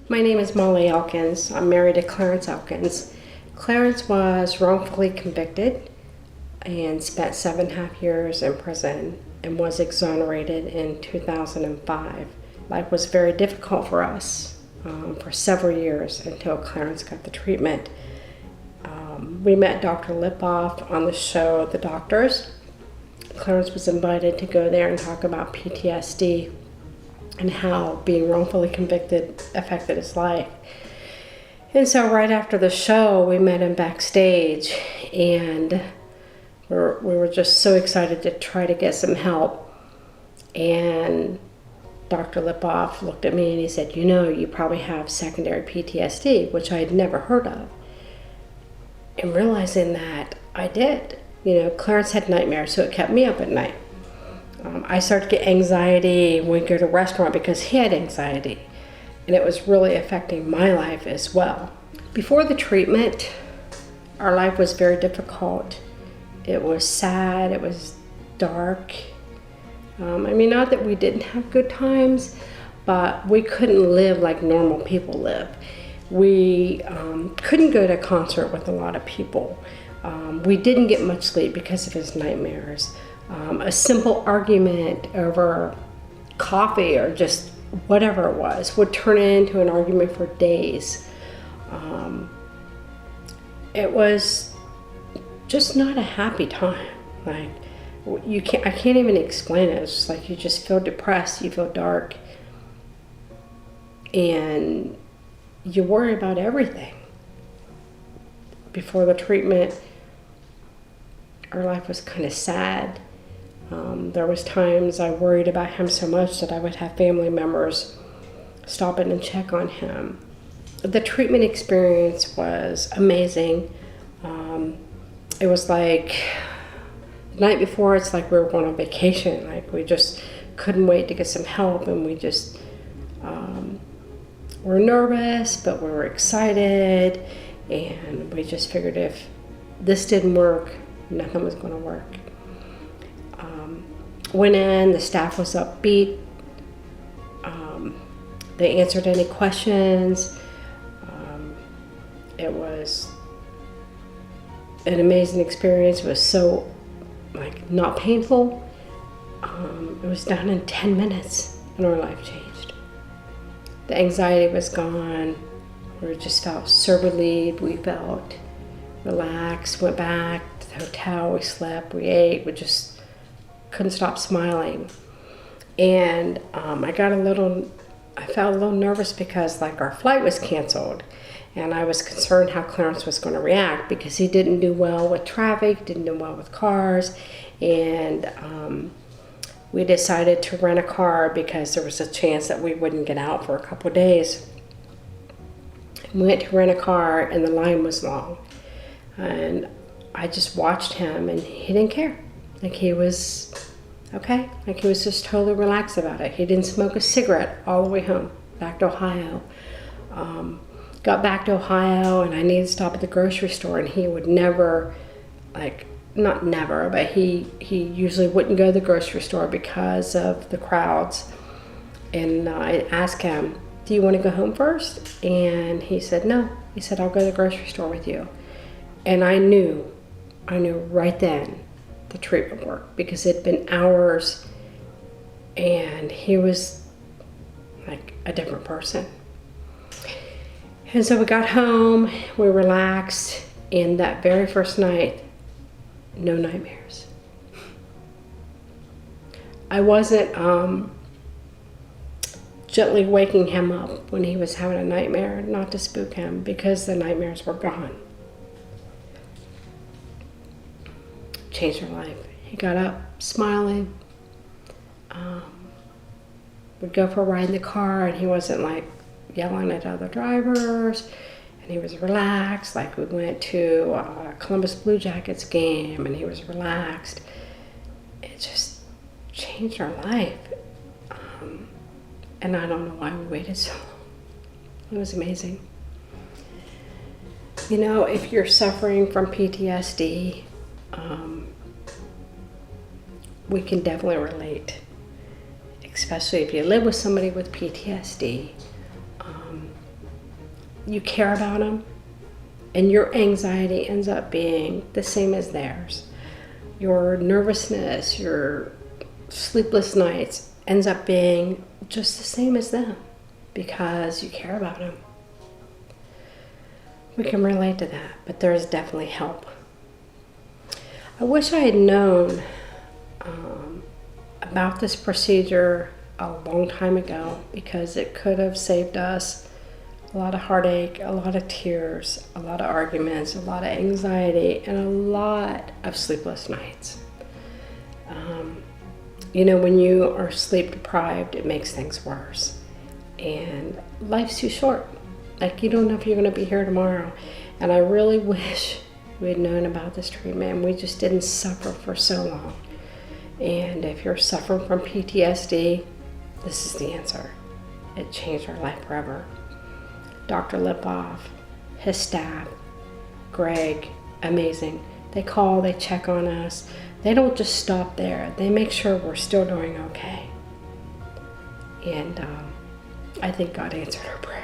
My name is Molly Elkins. I'm married to Clarence Elkins. Clarence was wrongfully convicted and spent 7.5 years in prison and was exonerated in 2005. Life was very difficult for us for several years until Clarence got the treatment. We met Dr. Lipoff on the show The Doctors. Clarence was invited to go there and talk about PTSD and how being wrongfully convicted affected his life. And so right after the show, we met him backstage, and we were just so excited to try to get some help. And Dr. Lipoff looked at me and he said, "You know, you probably have secondary PTSD," which I had never heard of. And realizing that I did. You know, Clarence had nightmares, so it kept me up at night. I started to get anxiety when we go to a restaurant because he had anxiety, and it was really affecting my life as well. Before the treatment, our life was very difficult. It was sad, it was dark. Not that we didn't have good times, but we couldn't live like normal people live. We couldn't go to a concert with a lot of people. We didn't get much sleep because of his nightmares. A simple argument over coffee or just whatever it was would turn into an argument for days. It was just not a happy time. I can't even explain it. It's just like you just feel depressed, you feel dark, and you worry about everything. Before the treatment, our life was kind of sad. There was times I worried about him so much that I would have family members stop in and check on him. The treatment experience was amazing. It was like the night before, it's like we were going on vacation. Like we just couldn't wait to get some help, and we just were nervous, but we were excited, and we just figured if this didn't work, nothing was going to work. Went in, the staff was upbeat. They answered any questions. It was an amazing experience. It was so not painful. It was done in 10 minutes and our life changed. The anxiety was gone. We just felt so relieved. We felt relaxed. Went back to the hotel. We slept. We ate. We just couldn't stop smiling. And I felt a little nervous because our flight was canceled, and I was concerned how Clarence was going to react because he didn't do well with traffic, didn't do well with cars, and we decided to rent a car because there was a chance that we wouldn't get out for a couple of days. We went to rent a car, and the line was long, and I just watched him, and he didn't care. He was okay. He was just totally relaxed about it. He didn't smoke a cigarette all the way home, back to Ohio. Got back to Ohio, and I needed to stop at the grocery store, and he would never, not never, but he usually wouldn't go to the grocery store because of the crowds. And I asked him, "Do you want to go home first?" And he said, "No." He said, "I'll go to the grocery store with you." And I knew right then the treatment worked because it had been hours, and he was like a different person. And so we got home, we relaxed, and that very first night, no nightmares. I wasn't gently waking him up when he was having a nightmare, not to spook him, because the nightmares were gone. Changed our life. He got up smiling. We'd go for a ride in the car, and he wasn't yelling at other drivers, and he was relaxed. We went to a Columbus Blue Jackets game, and he was relaxed. It just changed our life. And I don't know why we waited so long. It was amazing. If you're suffering from PTSD, we can definitely relate, especially if you live with somebody with PTSD. you care about them, and your anxiety ends up being the same as theirs. Your nervousness, your sleepless nights ends up being just the same as them because you care about them. We can relate to that, but there is definitely help. I wish I had known about this procedure a long time ago, because it could have saved us a lot of heartache, a lot of tears, a lot of arguments, a lot of anxiety, and a lot of sleepless nights. When you are sleep deprived, it makes things worse. And life's too short. Like, you don't know if you're going to be here tomorrow. And I really wish we had known about this treatment. We just didn't suffer for so long. And if you're suffering from PTSD, this is the answer. It changed our life forever. Dr. Lipoff, his staff, Greg, amazing. They call, they check on us. They don't just stop there. They make sure we're still doing okay. And I think God answered our prayer.